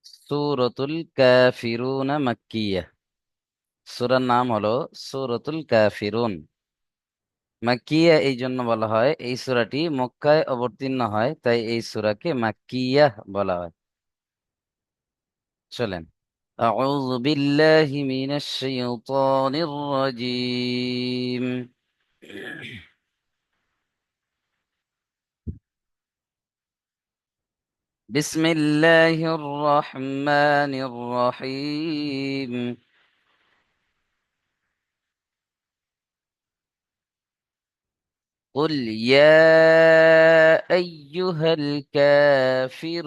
সূরাতুল কাফিরুন মাক্কিয়া। সূরার নাম হলো সূরাতুল কাফিরুন। মাক্কিয়া এই জন্য বলা হয়, এই সূরাটি মক্কায় অবতীর্ণ হয়, তাই এই সূরাকে মাক্কিয়া বলা হয়। চলেন। আউযু বিল্লাহি মিনাশ শাইতানির রাজীম। বিসমিল্লাহির রহমানির রহিম। قل يا أيها الكافرون.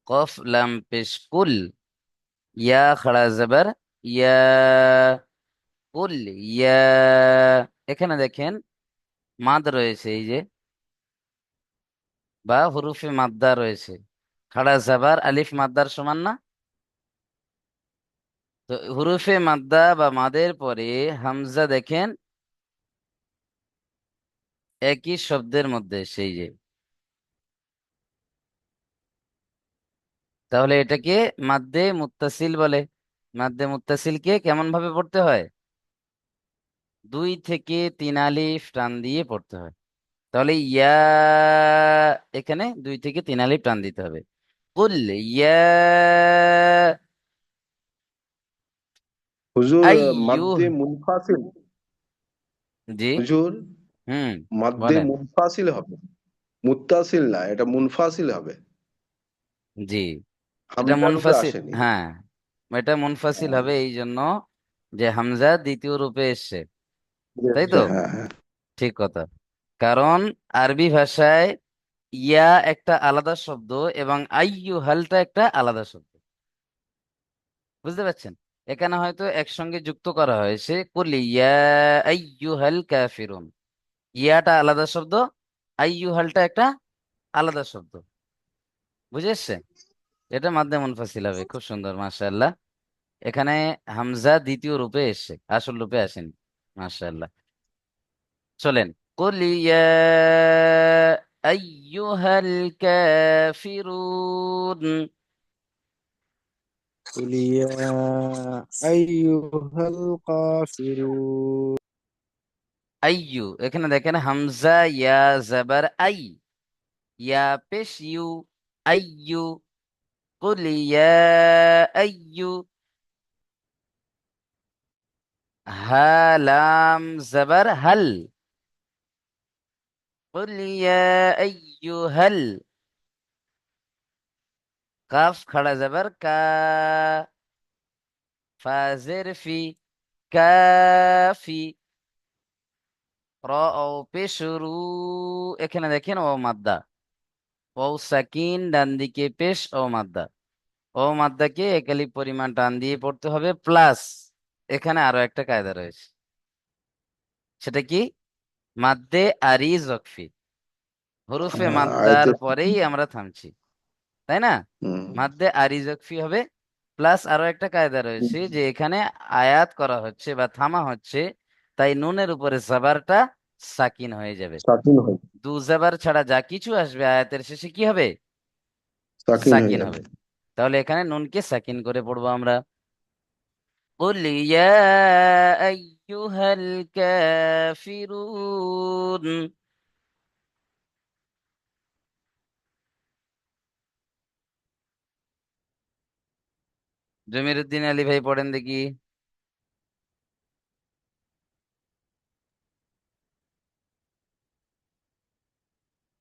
قف لام পেশ কুল। ইয়া খাড়া জবর ইয়া। কুল ইয়া। এখানে দেখেন মাদ রয়েছে, এই যে বা হুরুফে মাদ্দা রয়েছে। খাড়া জবর আলিফ মাদ্দার সমান না? তো হুরুফে মাদ্দা বা মাদের পরে হামজা দেখেন একই শব্দের মধ্যে, সেই যে, তাহলে এটাকে মাদ্দে মুত্তাসিল বলে। মাদ্দে মুত্তাসিলকে কেমন ভাবে পড়তে হয়? 2 থেকে 3 আলিফ টান দিয়ে পড়তে হয়। তাহলে ইয়া, এখানে 2 থেকে 3 আলিফ টান দিতে হবে। কুল ইয়া হুজুর, আইয়ু। মাদ্দে মুনফাসিল। জি। হুজুর, হুম। মাদ্দে বলেন। মুনফাসিল হবে, মুত্তাসিল না, এটা মুনফাসিল হবে। জি। এটা হামজা রূপে মুনফাসিল, আসেনি। হ্যাঁ। এটা মুনফাসিল হবে এই জন্য যে হামজা দ্বিতীয় রূপে এসছে, তাই তো? হ্যাঁ, হ্যাঁ। ঠিক কথা। কারণ আরবি ভাষায় ইয়া একটা আলাদা শব্দ এবং আইয়ু হালটা একটা আলাদা শব্দ। বুঝতে পারছেন? এখানে হয়তো একসঙ্গে যুক্ত করা হয়েছে, কুল ইয়া আইয়ুহাল কাফিরুন। ইয়াটা আলাদা শব্দ, আইয়ুহালটা একটা আলাদা শব্দ। বুঝে এসছে? এটা মাদ্দে মুনফাসিল হবে। খুব সুন্দর, মাশাআল্লাহ। এখানে হামজা দ্বিতীয় রূপে এসছে, আসল রূপে আসেনি। মাশাআল্লাহ। চলেন। কুল ইয়া আইয়ুহাল কাফিরুন। قل يا أيها الكافرون. আইয়ু, এখানে দেখেন হামজা ইয়া জাবার আই, ইয়া পেশ ইউ, আইয়ু। কুল ইয়া আইয়ু। হা লাম জাবার হাল। কুল ইয়া আইয়ুহাল। কাফ খাড়া জাবার কা, ফাজের ফি, কাফি। র ও পেশ রু, এখানে দেখেন ও মাদ্দা। ও সাকিন ডান দিকে পেশ ও মাদ্দা। ও মাদ্দাকে একালি পরিমাণ টান দিয়ে পড়তে হবে, প্লাস এখানে আরো একটা কায়দা রয়েছে। সেটা কি? মাদ্দে আরি জকফি। হরুফে মাদ্দার আয়তে। পরেই আমরা থামছি, তাই না? হুম। মাদ্দে আরি জকফি হবে। প্লাস আরো একটা কায়দা রয়েছে যে এখানে আয়াত করা হচ্ছে বা থামা হচ্ছে, তাই নুনের উপরে জাবারটা সাকিন হয়ে যাবে। সাকিন হয়ে দু জাবার ছাড়া যা কিছু আসবে আয়াতের শেষে কি হবে? সাকিন হয়ে সাকিন যাবে। হবে। তাহলে এখানে নুনকে সাকিন করে পড়বো আমরা। قل يا أيها الكافرون. জমির উদ্দিন আলী ভাই পড়েন দেখি।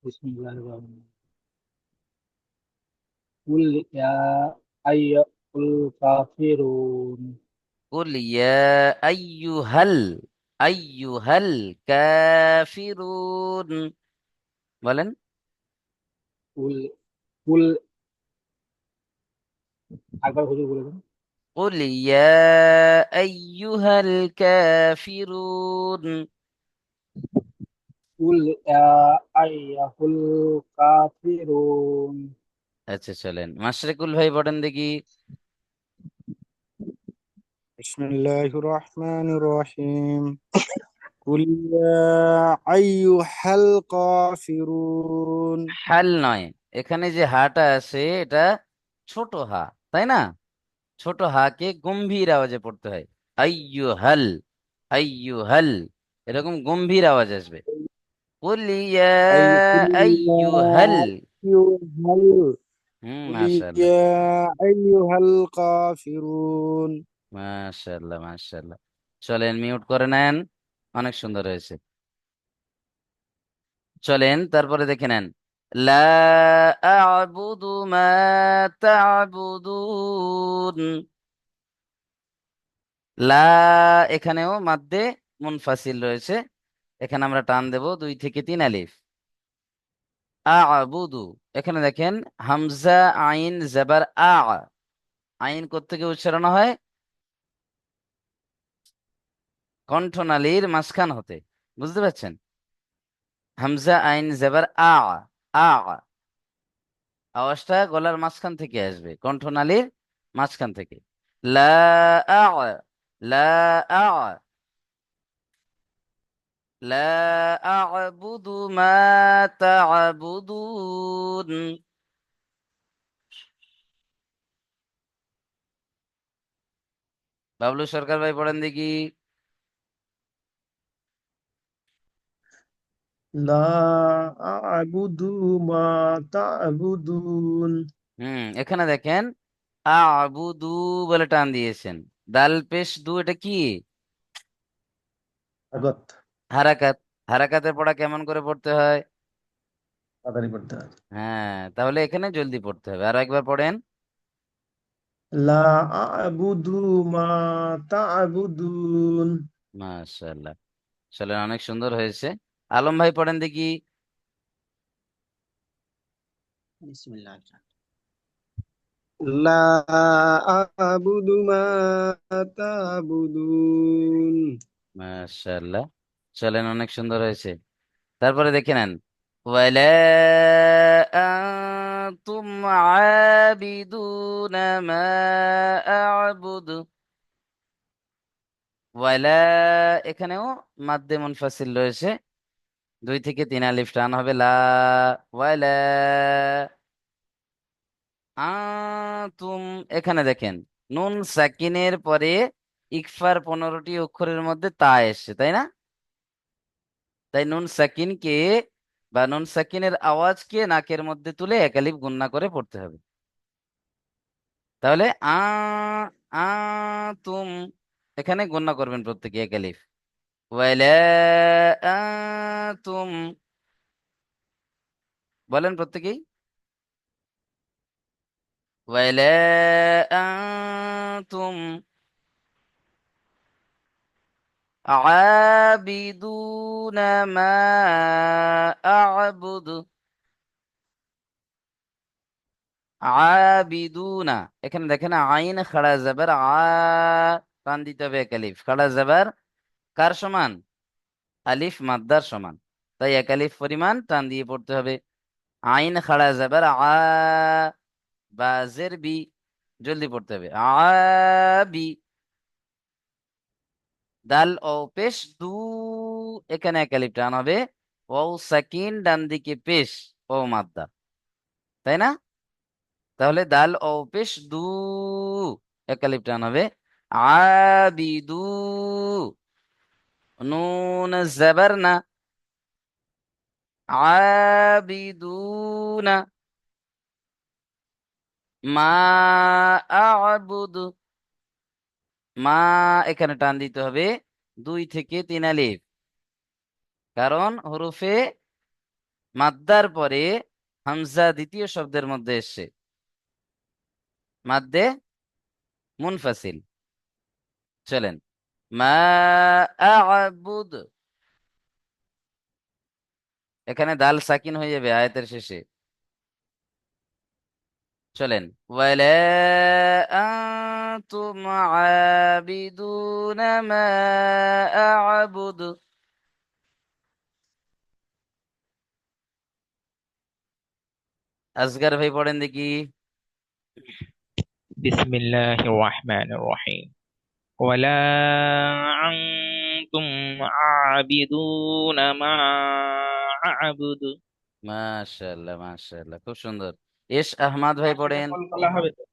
بسم الله الرحمن الرحيم. قل يا أيها الكافرون. قل يا أيها الكافرون. বলেন। قل قل একবার হুজুর বলে দেন। قل يا أيها الكافرون. قل يا أيها الكافرون. আচ্ছা চলেন, মাশরিকুল ভাই পড়েন দেখি। بسم الله الرحمن الرحيم. কুল ইয়া আইয়ুহাল কাফিরুন। হাল নয়, এখানে যে হাটা আছে এটা ছোট হা, তাই না? ছোট হাকে গম্ভীর আওয়াজে পড়তে হয়। আইয়ু হাল, আইয়ু হাল, এরকম গম্ভীর আওয়াজ আসবে। কুল ইয়া কুল ইয়া আইয়ু হাল। আইয়ুহাল কুল মাশাআল্লাহ, ইয়া আইয়ুহাল কাফিরুন। মাশাআল্লাহ, মাশাআল্লাহ। চলেন মিউট করে নেন, অনেক সুন্দর হয়েছে। চলেন তারপরে দেখে নেন। লা আ'বুদু মা তা'বুদুন। লা, এখানেও মাদ্দে মুনফাসিল রয়েছে। এখানে আমরা টান দেব 2 থেকে 3 আলিফ। আ'বুদু, এখানে দেখেন হামজা আইন জবর আ। আইন কোত্থেকে উচ্চারণ হয়? কণ্ঠনালীর মাঝখান হতে। বুঝতে পারছেন? হামজা আইন জবর আ। আ, আওয়াজটা গলার মাঝখান থেকে আসবে, কণ্ঠনালীর মাঝখান থেকে। লা আ, লা আ, লা আ'বুদু মা তা'বুদুন। বাবলু সরকার ভাই পড়েন দেখি। লা আ'বুদু মা তা'বুদুন। এখানে দেখেন আ'বুদু বলে টান দিয়েছেন। দাল পেশ দু, এটা কি? আগত হারাকাত। হারাকাতের পড়া কেমন করে পড়তে হয়? তাড়াতাড়ি পড়তে হয়। হ্যাঁ, তাহলে এখানে জলদি পড়তে হবে। আরো একবার পড়েন। লা আ'বুদু মা তা'বুদুন। মাশাআল্লাহ, চলেন অনেক সুন্দর হয়েছে। আলম ভাই পড়েন দেখি। বিসমিল্লাহ। লা আ'বুদু মা তা'বুদুন। মাশাআল্লাহ, চলেন অনেক সুন্দর হয়েছে। তারপরে দেখে নেন। ওয়ালা আনতুম আবিদুনা মা আ'বুদু। ওয়ালা, এখানেও মাদ্দে মুনফাসিল রয়েছে। 2 থেকে 3 আলিফ টান হবে। লা, ওয়ালা আনতুম। এখানে দেখেন নুন সাকিনের পরে ইকফার 15টি অক্ষরের মধ্যে তা এসছে, তাই না? তাই নুন সাকিনকে বা নুন সাকিনের আওয়াজকে নাকের মধ্যে তুলে 1 আলিফ গুণনা করে পড়তে হবে। তাহলে আ তুম, এখানে গুণনা করবেন প্রত্যেকে 1 আলিফ। ওয়ালা তুম, বলেন প্রত্যেকেই। ওয়ালা তুম আবিদুনা মা আ'বুদু। আবিদুনা, এখানে দেখেন আইন খাড়া জাবার টান দিতে হবে 1 আলিফ। খাড়া জাবার কার সমান? আলিফ মাদ্দার সমান। তাই 1 আলিফ পরিমাণ টান দিয়ে পড়তে হবে। আইন খাড়া জাবার বা জের বি, জলদি পড়তে হবে। বি। দাল ও পেশ দু, এখানে 1 আলিফ টান হবে। ও সাকিন ডান দিকে পেশ, ও মাদ্দা, তাই না? তাহলে দাল ও পেশ দু, 1 আলিফ টান হবে। আবিদু, নুন জাবার না, আবিদুনা মা আ'বুদু। মা, এখানে টান দিতে হবে 2 থেকে 3 আলিফ, কারণ হরফে মাদ্দার পরে হামজা দ্বিতীয় শব্দের মধ্যে এসছে, মাদ্দে মুনফাসিল। চলেন। মা আ'বুদ, এখানে দাল সাকিন হয়ে যাবে আয়াতের শেষে। চলেন। ওয়ালা আনতুম আবিদুনা মা আ'বুদু। আসগার ভাই পড়েন দেখি। بسم الله الرحمن الرحيم ولا أنتم عابدون ما أعبد। মাশাআল্লাহ মাশাআল্লাহ, খুব সুন্দর। এস আহমদ ভাই লাস্টেটা পড়েন। কলকলা হবে তো?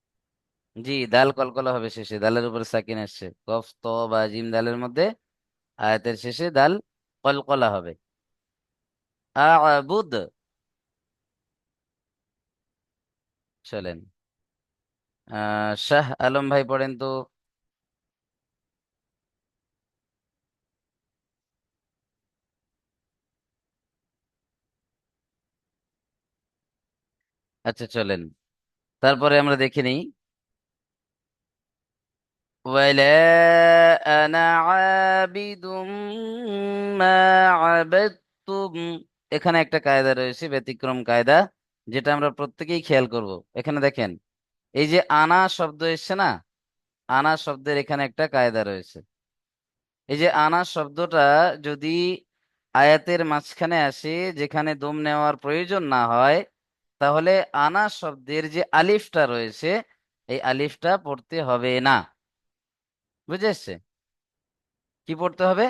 জি, দাল কলকলা হবে শেষে, দালের উপরে সাকিন আসছে, কফ ত বা জিম দালের মধ্যে আয়াতের শেষে দাল কলকলা হবে। আবুদ, চলেন। শাহ আলম ভাই পড়েন তো। আচ্ছা চলেন, তারপরে আমরা দেখে নিই। ওয়ালা আনা আবিদুম মা আবাদতুম, এখানে একটা কায়দা রয়েছে, ব্যতিক্রম কায়দা, যেটা আমরা প্রত্যেকেই খেয়াল করব। এখানে দেখেন, এই যে আনা শব্দ এসছে না, আনা শব্দের এখানে একটা কায়দা রয়েছে। এই যে আনা শব্দটা যদি আয়াতের মাঝখানে আসে, যেখানে দম নেওয়ার প্রয়োজন না হয়, তাহলে আনা শব্দের যে আলিফটা রয়েছে, এই আলিফটা পড়তে হবে না। বুঝে এসছে? কি পড়তে হবে?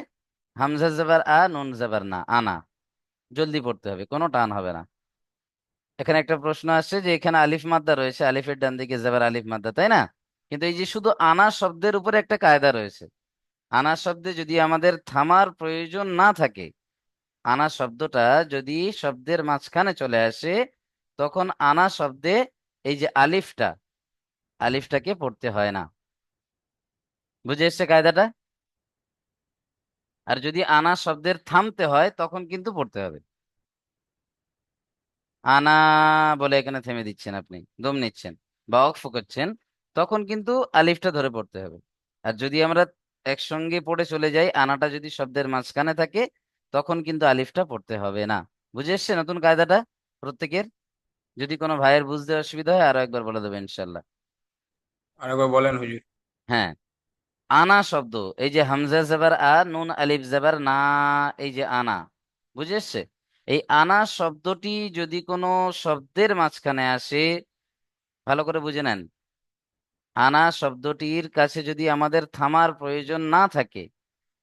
হামজা জবর আ, নুন জবর না, আনা। জলদি পড়তে হবে, কোনো টান হবে না। এখানে একটা প্রশ্ন আসছে যে এখানে আলিফ মাদ্দা রয়েছে, আলিফের ডান দিকে জবর আলিফ মাদ্দা, তাই না? কিন্তু এই যে শুধু আনা শব্দের উপরে একটা কায়দা রয়েছে। আনা শব্দে যদি আমাদের থামার প্রয়োজন না থাকে, আনা শব্দটা যদি শব্দের মাঝখানে চলে আসে, তখন আনা শব্দে এই যে আলিফটা, আলিফটাকে পড়তে হয় না। বুঝে এসছে কায়দাটা? আর যদি আনা শব্দের থামতে হয়, তখন কিন্তু পড়তে হবে। আনা বলে এখানে থেমে দিচ্ছেন আপনি, দম নিচ্ছেন বা ওয়াকফ করছেন, তখন কিন্তু আলিফটা ধরে পড়তে হবে। আর যদি আমরা একসঙ্গে পড়ে চলে যাই, আনাটা যদি শব্দের মাঝখানে থাকে, তখন কিন্তু আলিফটা পড়তে হবে না। বুঝে এসছে নতুন কায়দাটা প্রত্যেকের? যদি কোনো ভাইয়ের বুঝতে অসুবিধা হয় আরো একবার বলে দেবে ইনশাল্লাহ। আরেকবার বলেন হুজুর। হ্যাঁ, আনা শব্দ, এই যে হামজা জবর আ, নুন আলিফ জবর না, এই যে আনা, বুঝে এসছে? এই আনা শব্দটি যদি কোনো শব্দের মাঝখানে আসে, ভালো করে বুঝে নেন, আনা শব্দটির কাছে যদি আমাদের থামার প্রয়োজন না থাকে,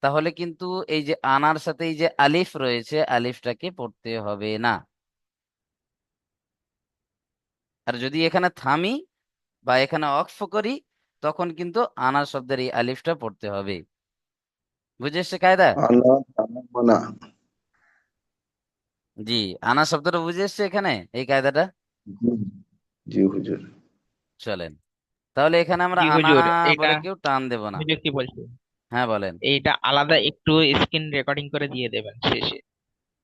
তাহলে কিন্তু এই যে আনার সাথে এই যে আলিফ রয়েছে, আলিফটাকে পড়তে হবে না। আর যদি এখানে থামি বা এখানে অক্ফ করি, তখন কিন্তু আনা শব্দের এই আলিফটা পড়তে হবে। বুঝে এসছে কায়দা? আনা তানা মানা। জি, আনা শব্দটা বুঝে এসছে এখানে, এই কায়দাটা। জি জি হুজুর। চলেন, তাহলে এখানে আমরা জি আনা হুজুর, এটা বলে কেউ টান দেব না। হুজুর কি বলছি, হ্যাঁ বলেন। এইটা আলাদা একটু স্ক্রিন রেকর্ডিং করে দিয়ে দেবেন শেষে,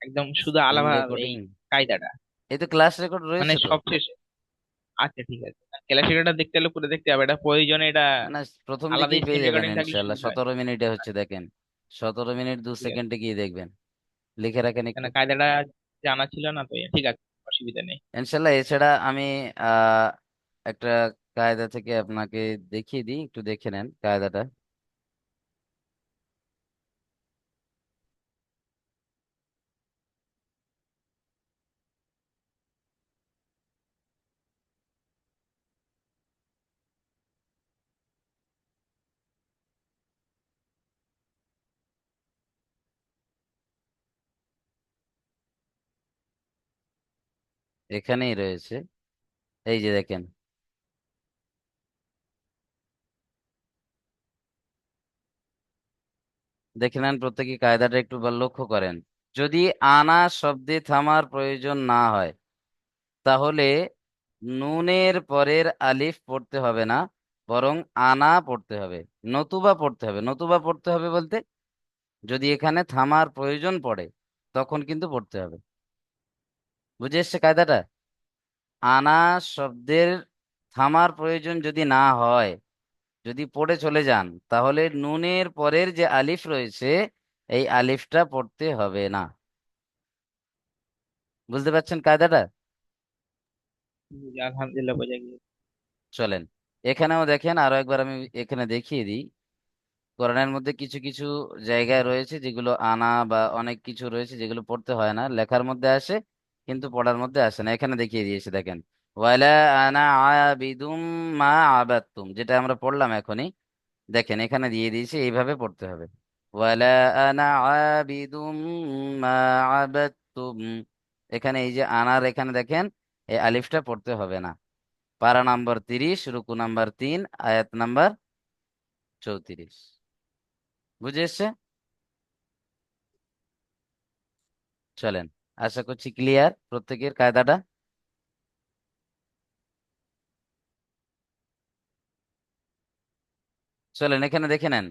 একদম শুধু স্ক্রিন আলাদা এই রেকর্ডিং? কায়দাটা, এই তো ক্লাস রেকর্ড মানে রয়েছে তো। সব শেষে। আচ্ছা ঠিক আছে, ক্লাসিকটা দেখতে হলে পুরো দেখতে হবে, এটা প্রয়োজনে এটা না, প্রথম আলাদা দিকেই স্ক্রিন পেয়ে যাবেন রেকর্ডিং থাকলে ইনশাল্লাহ, সুবিধা হয়। 17 মিনিটে হচ্ছে দেখেন, 17 মিনিট দু ঠিক আছে, সেকেন্ডে গিয়ে দেখবেন, লিখে রাখেন একটু। মানে কায়দাটা জানা ছিল না তো, ঠিক আছে, অসুবিধা নেই। ইনশাল্লাহ। এছাড়া আমি আহ একটা কায়দা থেকে আপনাকে দেখিয়ে দিই, একটু দেখে নেন কায়দাটা। এখানেই রয়েছে, এই যে দেখেন, দেখে নেন প্রত্যেকে কায়দাটা একটু লক্ষ্য করেন। যদি আনা শব্দে থামার প্রয়োজন না হয়, তাহলে নুনের পরের আলিফ পড়তে হবে না, বরং আনা পড়তে হবে, নতুবা পড়তে হবে। নতুবা পড়তে হবে বলতে, যদি এখানে থামার প্রয়োজন পড়ে, তখন কিন্তু পড়তে হবে। বুঝে এসছে কায়দাটা? আনা শব্দের থামার প্রয়োজন যদি না হয়, যদি পড়ে চলে যান, তাহলে নুনের পরের যে আলিফ রয়েছে, এই আলিফটা পড়তে হবে না। বুঝতে পারছেন কায়দাটা? জি, আলহামদুলিল্লাহ বোঝা গিয়েছে। চলেন, এখানেও দেখেন, আরো একবার আমি এখানে দেখিয়ে দিই। কোরআনের মধ্যে কিছু কিছু জায়গায় রয়েছে যেগুলো আনা, বা অনেক কিছু রয়েছে যেগুলো পড়তে হয় না, লেখার মধ্যে আসে কিন্তু পড়ার মধ্যে আসে না। এখানে দেখিয়ে দিয়েছে দেখেন, ওয়ালা আনা আবিদুম মা আবাদতুম, যেটা আমরা পড়লাম এখনই, দেখেন এখানে দিয়ে দিয়েছে, এইভাবে পড়তে হবে। ওয়ালা আনা আবিদুম মা আবাদতুম। এখানে এই যে আনার এখানে দেখেন এই আলিফটা পড়তে হবে না। পারা নাম্বার 30, রুকু নাম্বার 3, আয়াত নাম্বার 34। বুঝে এসছে? চলেন, আশা করছি ক্লিয়ার প্রত্যেকের কায়দাটা। চলেন এখানে দেখে নেন।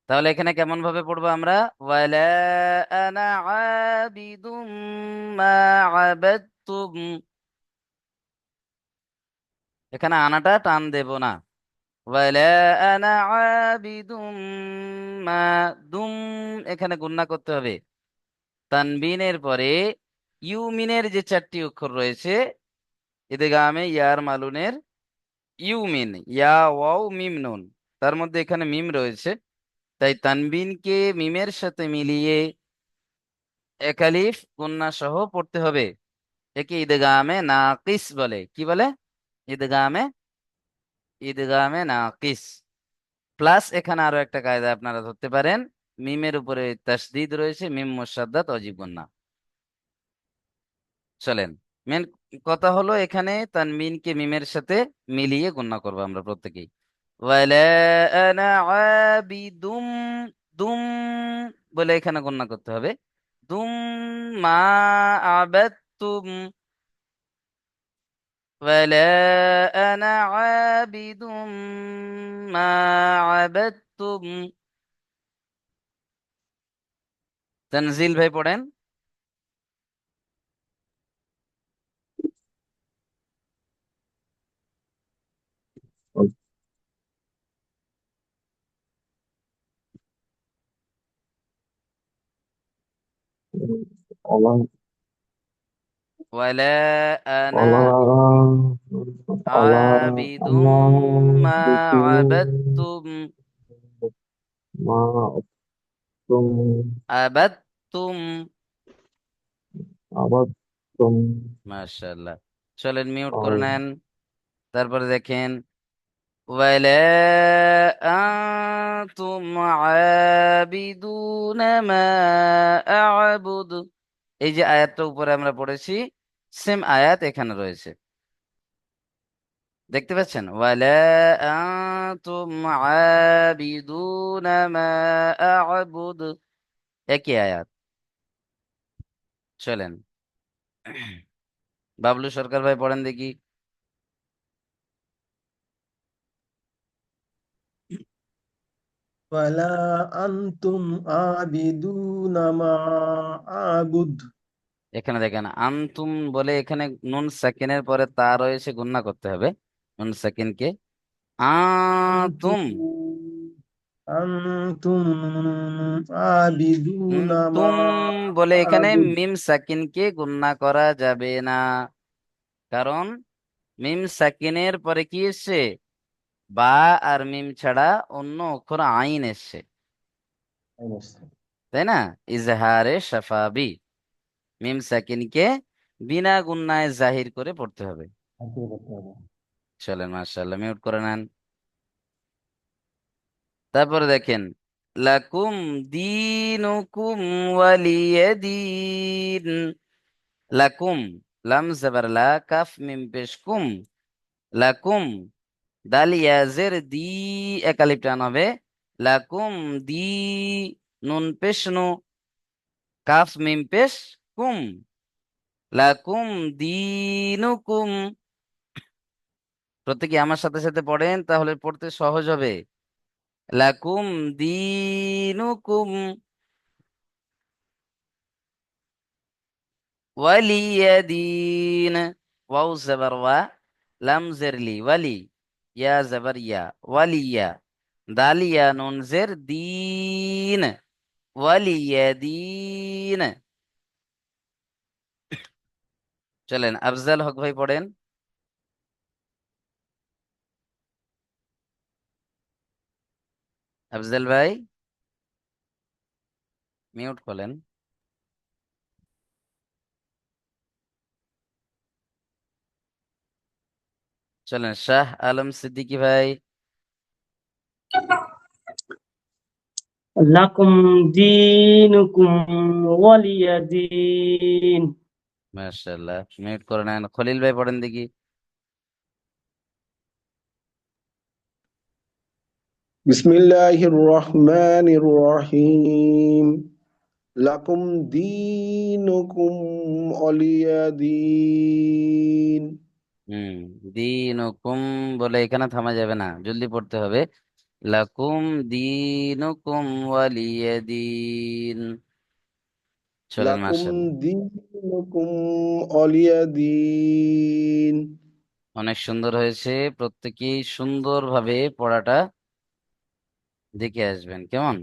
তাহলে এখানে কেমন ভাবে পড়বো আমরা? ওয়ালা আনা আবিদুম মা আবাদতুম। এখানে আনাটা টান দেব না। ওয়ালা আনা আবিদুম মা, দুম এখানে গুণনা করতে হবে। তানবিনের পরে ইউমিনের যে 4টি অক্ষর রয়েছে, ইদগামে ইয়ার মালুনের ইউমিন, ইয়া ওয়াও মিম নুন, তার মধ্যে এখানে মিম রয়েছে। তাই তানবিনকে মিমের সাথে মিলিয়ে একালিফ গুন্না সহ পড়তে হবে। একে ঈদগামে নাকিস বলে। কি বলে? ঈদগামে ঈদগামে নাকিস। প্লাস এখানে আরো একটা কায়দা আপনারা ধরতে পারেন, মিমের উপরে তাসদিদ রয়েছে, মিম মুসাদ্দাত অজীব গুন্না। চলেন, মেন কথা হলো এখানে তানবিনকে মিমের সাথে মিলিয়ে গুন্না করবো আমরা প্রত্যেকেই। ওয়ালা আনা আবিদুম, দুম বলে এখানে গণনা করতে হবে। দুম মা আবাদতুম, ওয়ালা আনা আবিদুম মা আবাদতুম। তানজিল ভাই পড়েন। Allah ওয়ালা আনা Allah Allah আবিদুম Allah মা bikin আবাদতুম, maafum আবাদতুম। abatum মাশাআল্লাহ। চলেন মিউট করে Allah নেন। তারপরে দেখেন ওয়ালা আনতুম আবিদুনা মা আ'বুদ। এই যে আয়াতটা উপরে আমরা পড়েছি, সেম আয়াত এখানে রয়েছে, দেখতে পাচ্ছেন? ওয়ালা আনতুম আবিদুনা মা আ'বুদ, একই আয়াত। চলেন বাবলু সরকার ভাই পড়েন দেখি। ওয়ালা আনতুম আবিদুনা মা আবুদ। এখানে দেখেন আনতুম বলে এখানে নুন সাকিনের পরে তা রয়েছে, গুণনা করতে হবে নুন সাকিনকে। আতুম, আনতুম আনতুম আবিদুনা মা তুম বলে এখানে আবুদ। মিম সাকিনকে গুণনা করা যাবে না, কারণ মিম সাকিনের পরে কি এসছে? বা আর মিম ছাড়া অন্য অক্ষর আইন এসছে, তাই না? ইজহারে শাফাবি, মিম সাকিনকে বিনা গুণনায় জাহির করে পড়তে হবে। চলেন মাশাআল্লাহ, মিউট করে নেন। তারপরে দেখেন লাকুম দীনুকুম ওয়ালিয়াদিন। লাকুম, লাম জাবার লা, কাফ মিম পেশ কুম, লাকুম, দাল ইয়াজের দি, একালিফ টান হবে। লাকুম দি, নুন পেশ নু, কাফ মিম পেশ কুম, লাকুম দীনুকুম। প্রত্যেকে আমার সাথে সাথে পড়েন, তাহলে পড়তে সহজ হবে। লাকুম দীনুকুম ওয়ালিয়াদিন। ওয়াও জবর ওয়া, লাম জেরলি ওয়ালি, ইয়া জবর ইয়া, ওয়ালিয়া, দালিয়া নুন জের দিন, ওয়ালিয়াদিন। চলেন আফজাল হক ভাই পড়েন। আফজাল ভাই মিউট করলেন। চলেন শাহ আলম সিদ্দিকী ভাই। লাকুম দীনুকুম ওয়ালিয়া দীন। মাশাআল্লাহ, মিউট করে নেন। খলিল ভাই পড়েন দেখি। বিসমিল্লাহির রহমানির রহিম। লাকুম দীনুকুম ওয়ালিয়া দীন। দিনুকুম বলে এখানে থামা যাবে না, জলদি পড়তে হবে। লাকুম দিনুকুম ওয়ালিয়াদিন। চলেন, লাকুম মাশাআল্লাহ, দীনুকুম ওয়ালিয়া দীন। অনেক সুন্দর হয়েছে। প্রত্যেকেই সুন্দরভাবে পড়াটা দেখে আসবেন, কেমন?